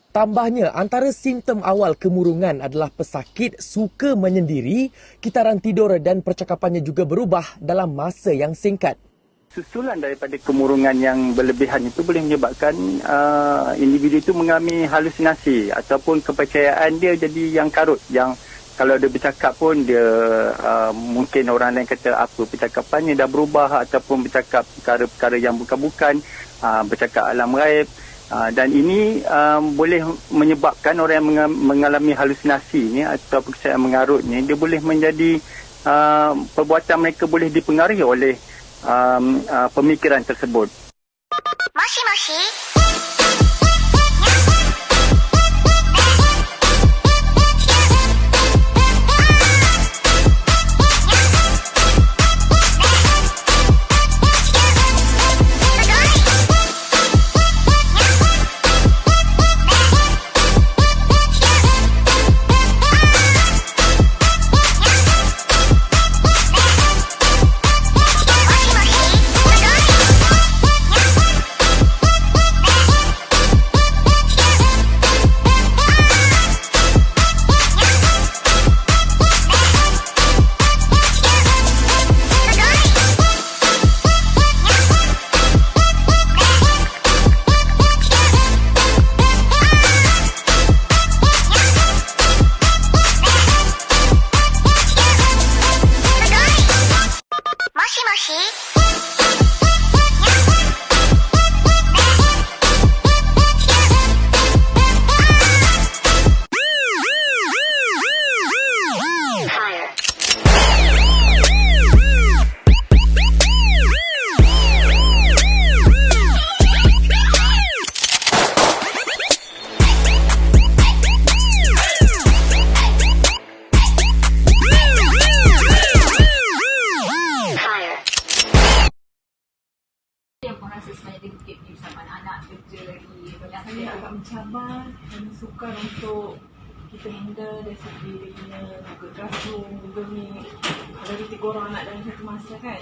Tambahnya, antara simptom awal kemurungan adalah pesakit, suka menyendiri, kitaran tidur dan percakapannya juga berubah dalam masa yang singkat. Susulan daripada kemurungan yang berlebihan itu boleh menyebabkan individu itu mengalami halusinasi ataupun kepercayaan dia jadi yang karut, yang kalau dia bercakap pun dia mungkin orang lain kata apa percakapannya dah berubah ataupun bercakap perkara-perkara yang bukan-bukan, bercakap alam gaib. Dan ini boleh menyebabkan orang yang mengalami halusinasi ni atau percayaan mengarut ni, dia boleh menjadi perbuatan mereka boleh dipengaruhi oleh pemikiran tersebut. Moshi-moshi. Mencabar dan sukar untuk kita handle dari segi dia punya juga classroom juga ni ada 3 orang anak dalam satu masa kan.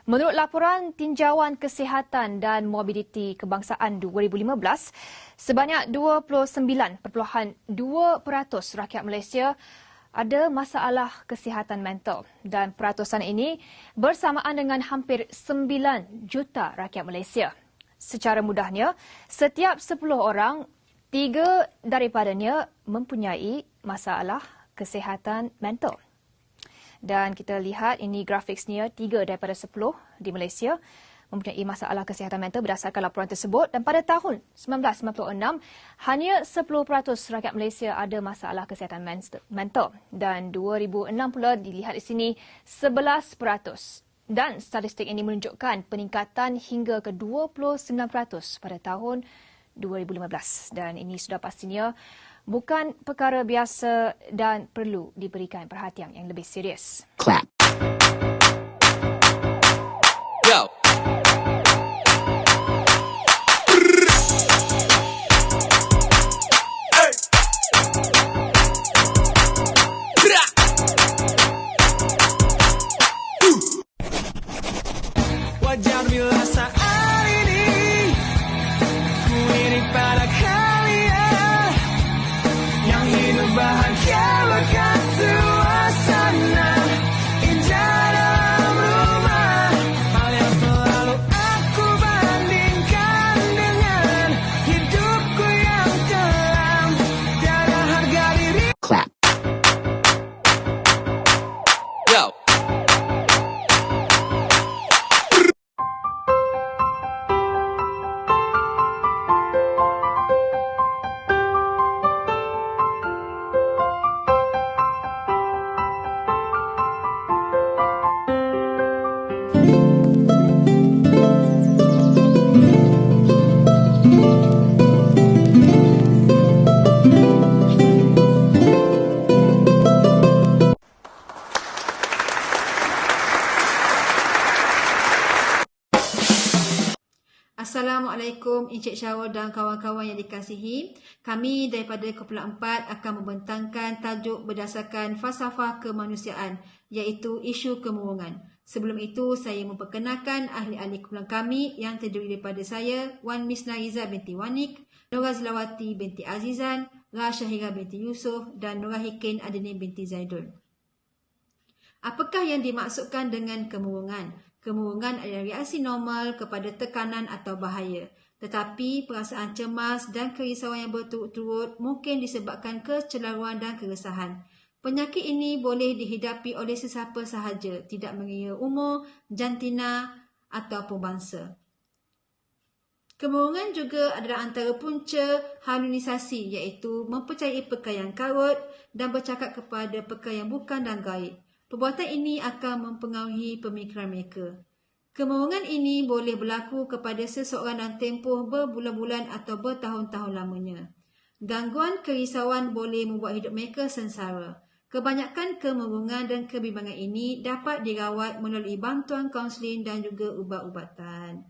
Menurut laporan Tinjauan Kesihatan dan Mobiliti Kebangsaan 2015, sebanyak 29.2% rakyat Malaysia ada masalah kesihatan mental dan peratusan ini bersamaan dengan hampir 9 juta rakyat Malaysia. Secara mudahnya, setiap 10 orang, 3 daripadanya mempunyai masalah kesihatan mental. Dan kita lihat ini grafiknya, 3 daripada 10 di Malaysia mempunyai masalah kesihatan mental berdasarkan laporan tersebut. Dan pada tahun 1996, hanya 10% rakyat Malaysia ada masalah kesihatan mental. Dan 2006 pula dilihat di sini 11%. Dan statistik ini menunjukkan peningkatan hingga ke 29% pada tahun 2015. Dan ini sudah pastinya bukan perkara biasa dan perlu diberikan perhatian yang lebih serius. Clap. Yo. Wajar bila saat ini ku iri pada kalian yang hidup bahagia lekas suasana indah. Assalamualaikum Encik Syarul dan kawan-kawan yang dikasihi. Kami daripada Kumpulan 4 akan membentangkan tajuk berdasarkan falsafah kemanusiaan, iaitu isu kemurungan. Sebelum itu, saya memperkenalkan ahli-ahli kumpulan kami yang terdiri daripada saya, Wan Misna Izzah binti Wanik, Nora Zilawati binti Azizan, Ra Syahira binti Yusof dan Nora Hikin Adini binti Zaidun. Apakah yang dimaksudkan dengan kemurungan? Kemurungan adalah reaksi normal kepada tekanan atau bahaya. Tetapi perasaan cemas dan kerisauan yang berturut-turut mungkin disebabkan kecelaruan dan keresahan. Penyakit ini boleh dihidapi oleh sesiapa sahaja, tidak mengira umur, jantina ataupun bangsa. Kemurungan juga adalah antara punca harmonisasi, iaitu mempercayai perkara yang karut dan bercakap kepada perkara yang bukan dan gaib. Perbuatan ini akan mempengaruhi pemikiran mereka. Kemurungan ini boleh berlaku kepada seseorang dalam tempoh berbulan-bulan atau bertahun-tahun lamanya. Gangguan kerisauan boleh membuat hidup mereka sengsara. Kebanyakan kemurungan dan kebimbangan ini dapat dirawat melalui bantuan kaunseling dan juga ubat-ubatan.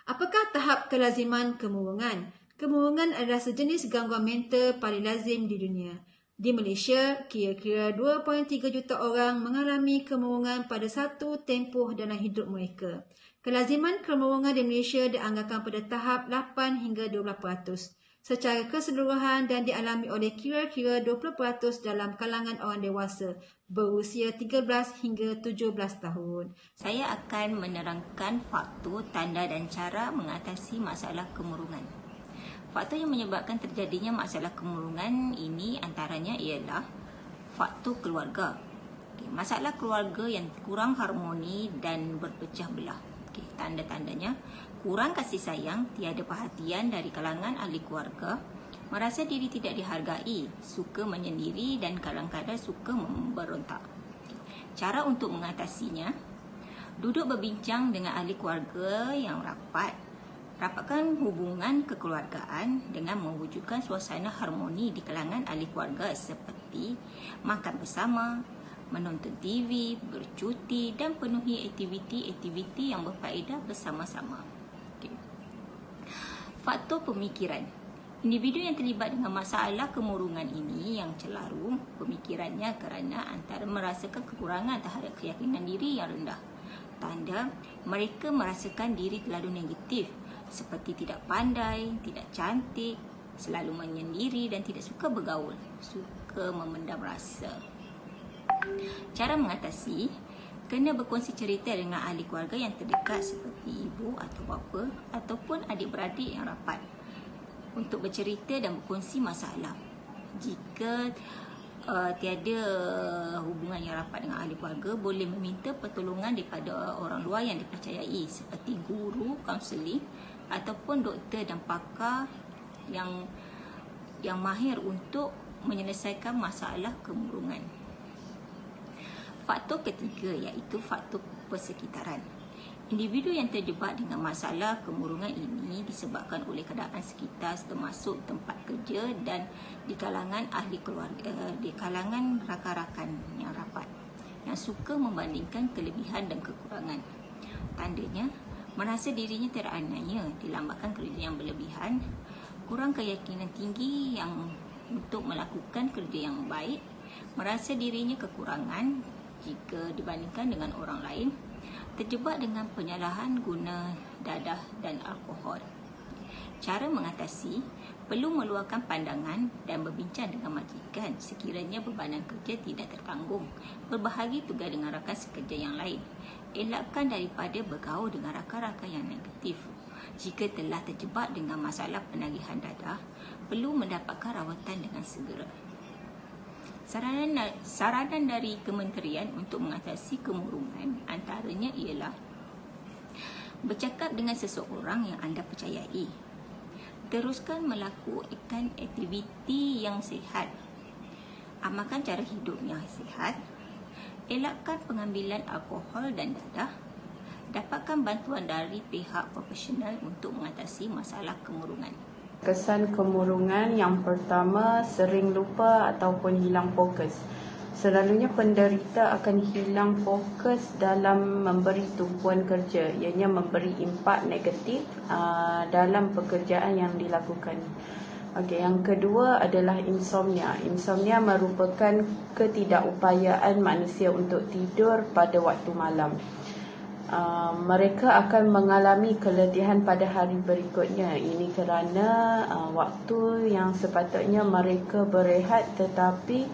Apakah tahap kelaziman kemurungan? Kemurungan adalah sejenis gangguan mental paling lazim di dunia. Di Malaysia, kira-kira 2.3 juta orang mengalami kemurungan pada satu tempoh dalam hidup mereka. Kelaziman kemurungan di Malaysia dianggarkan pada tahap 8 hingga 12% secara keseluruhan dan dialami oleh kira-kira 20% dalam kalangan orang dewasa berusia 13 hingga 17 tahun. Saya akan menerangkan faktor, tanda dan cara mengatasi masalah kemurungan. Faktor yang menyebabkan terjadinya masalah kemurungan ini antaranya ialah faktor keluarga. Masalah keluarga yang kurang harmoni dan berpecah belah. Tanda-tandanya, kurang kasih sayang, tiada perhatian dari kalangan ahli keluarga, merasa diri tidak dihargai, suka menyendiri dan kadang-kadang suka memberontak. Cara untuk mengatasinya, duduk berbincang dengan ahli keluarga yang rapat. Rapatkan hubungan kekeluargaan dengan mewujudkan suasana harmoni di kalangan ahli keluarga seperti makan bersama, menonton TV, bercuti dan penuhi aktiviti-aktiviti yang berfaedah bersama-sama. Faktor pemikiran. Individu yang terlibat dengan masalah kemurungan ini yang celaru pemikirannya kerana antara merasakan kekurangan terhadap keyakinan diri yang rendah. Tanda mereka merasakan diri terlalu negatif, seperti tidak pandai, tidak cantik, selalu menyendiri dan tidak suka bergaul, suka memendam rasa. Cara mengatasi, kena berkongsi cerita dengan ahli keluarga yang terdekat seperti ibu atau bapa ataupun adik-beradik yang rapat untuk bercerita dan berkongsi masalah. Jika tiada hubungan yang rapat dengan ahli keluarga, boleh meminta pertolongan daripada orang luar yang dipercayai seperti guru, kaunseling ataupun doktor dan pakar yang mahir untuk menyelesaikan masalah kemurungan. Faktor ketiga iaitu faktor persekitaran. Individu yang terjebak dengan masalah kemurungan ini disebabkan oleh keadaan sekitar termasuk tempat kerja dan di kalangan ahli keluarga, di kalangan rakan-rakan yang rapat yang suka membandingkan kelebihan dan kekurangan. Tandanya, merasa dirinya teraniaya, dilambatkan kerja yang berlebihan, kurang keyakinan tinggi yang untuk melakukan kerja yang baik, merasa dirinya kekurangan jika dibandingkan dengan orang lain, terjebak dengan penyalahan guna dadah dan alkohol. Cara mengatasi, perlu meluahkan pandangan dan berbincang dengan majikan sekiranya bebanan kerja tidak tertanggung, berbahagi tugas dengan rakan sekerja yang lain. Elakkan daripada bergaul dengan rakan-rakan yang negatif. Jika telah terjebak dengan masalah penagihan dadah, perlu mendapatkan rawatan dengan segera. Saranan dari kementerian untuk mengatasi kemurungan antaranya ialah bercakap dengan seseorang yang anda percayai. Teruskan melakukan aktiviti yang sihat. Amalkan cara hidup yang sihat. Elakkan pengambilan alkohol dan dadah. Dapatkan bantuan dari pihak profesional untuk mengatasi masalah kemurungan. Kesan kemurungan yang pertama, sering lupa ataupun hilang fokus. Selalunya penderita akan hilang fokus dalam memberi tumpuan kerja, ianya memberi impak negatif dalam pekerjaan yang dilakukan. Okey, yang kedua adalah insomnia. Insomnia merupakan ketidakupayaan manusia untuk tidur pada waktu malam. Mereka akan mengalami keletihan pada hari berikutnya. Ini kerana waktu yang sepatutnya mereka berehat, tetapi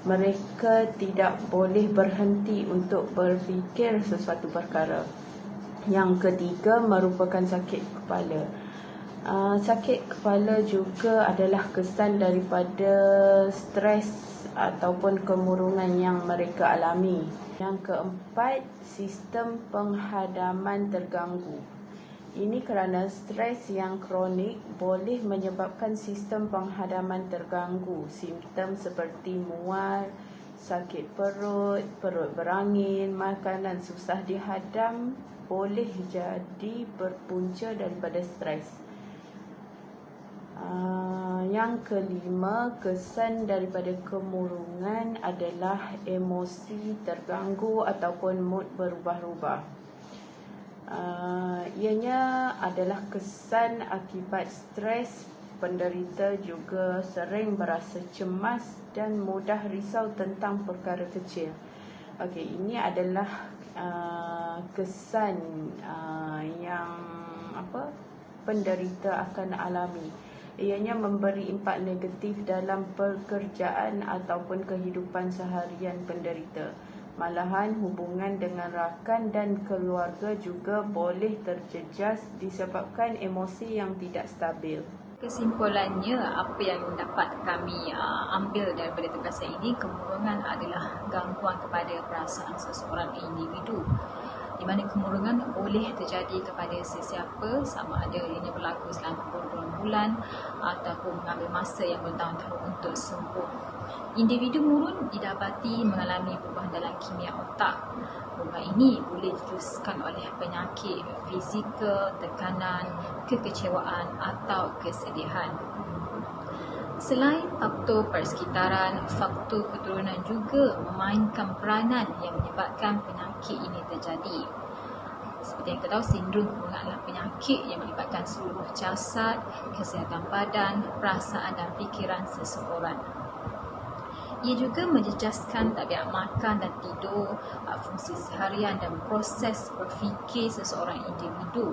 mereka tidak boleh berhenti untuk berfikir sesuatu perkara. Yang ketiga merupakan sakit kepala. Sakit kepala juga adalah kesan daripada stres ataupun kemurungan yang mereka alami. Yang keempat, sistem penghadaman terganggu. Ini kerana stres yang kronik boleh menyebabkan sistem penghadaman terganggu. Simptom seperti mual, sakit perut, perut berangin, makanan susah dihadam boleh jadi berpunca daripada stres. Yang kelima, kesan daripada kemurungan adalah emosi terganggu ataupun mood berubah-ubah. Ianya adalah kesan akibat stres. Penderita juga sering berasa cemas dan mudah risau tentang perkara kecil. Okey, ini adalah kesan yang penderita akan alami. Ianya memberi impak negatif dalam pekerjaan ataupun kehidupan seharian penderita. Malahan hubungan dengan rakan dan keluarga juga boleh terjejas disebabkan emosi yang tidak stabil. Kesimpulannya, apa yang dapat kami ambil daripada tugasan ini, kemurungan adalah gangguan kepada perasaan seseorang individu, di mana kemurungan boleh terjadi kepada sesiapa, sama ada ianya berlaku selama berbulan-bulan ataupun mengambil masa yang bertahun-tahun untuk sembuh. Individu murun didapati mengalami perubahan dalam kimia otak. Perubahan ini boleh diteruskan oleh penyakit fizikal, tekanan, kekecewaan atau kesedihan. Selain faktor persekitaran, faktor keturunan juga memainkan peranan yang menyebabkan penyakit ini terjadi. Seperti yang kita tahu, sindrom kemurungan adalah penyakit yang melibatkan seluruh jasad, kesihatan badan, perasaan dan fikiran seseorang. Ia juga menjejaskan tabiat makan dan tidur, fungsi seharian dan proses berfikir seseorang individu.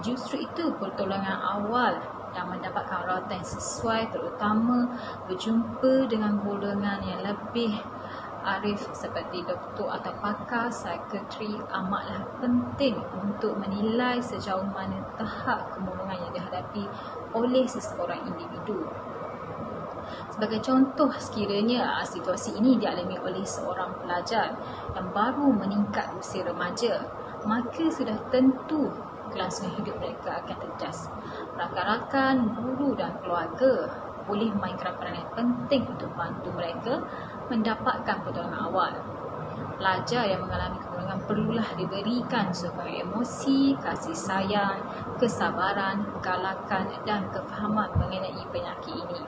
Justru itu pertolongan awal dan mendapatkan rawatan yang sesuai, terutama berjumpa dengan golongan yang lebih arif seperti doktor atau pakar psikiatri, amatlah penting untuk menilai sejauh mana tahap kemurungan yang dihadapi oleh seseorang individu. Sebagai contoh, sekiranya situasi ini dialami oleh seorang pelajar yang baru meningkat usia remaja, maka sudah tentu kelangsungan hidup mereka akan terjejas. Rakan-rakan, guru dan keluarga boleh memainkan peranan yang penting untuk membantu mereka mendapatkan pertolongan awal. Pelajar yang mengalami kemurungan perlulah diberikan sokongan emosi, kasih sayang, kesabaran, galakan dan kefahaman mengenai penyakit ini.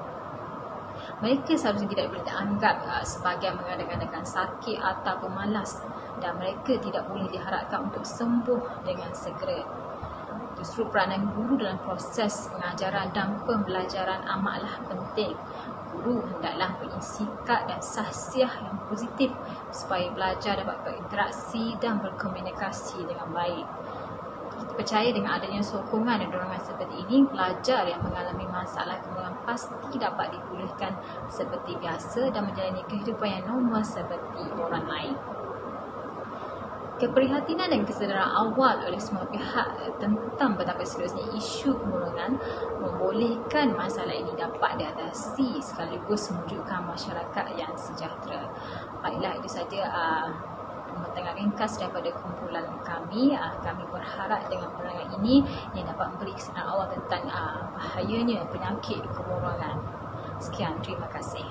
Mereka seharusnya tidak boleh dianggap sebagai mengada-ngadakan sakit atau pemalas, dan mereka tidak boleh diharapkan untuk sembuh dengan segera. Justru peranan guru dalam proses pengajaran dan pembelajaran amatlah penting. Guru hendaklah bersikap dan sahsiah yang positif supaya pelajar dapat berinteraksi dan berkomunikasi dengan baik. Kita percaya dengan adanya sokongan dan dorongan seperti ini, pelajar yang mengalami masalah kemurungan pasti dapat dipulihkan seperti biasa dan menjalani kehidupan yang normal seperti orang lain. Keprihatinan dan kesedaran awal oleh semua pihak tentang betapa seriusnya isu kemurungan membolehkan masalah ini dapat diatasi sekaligus mewujudkan masyarakat yang sejahtera. Baiklah, itu saja pembentangan ringkas daripada kumpulan kami. Kami berharap dengan penerangan ini yang dapat memberi kesedaran awal tentang bahayanya penyakit kemurungan. Sekian, terima kasih.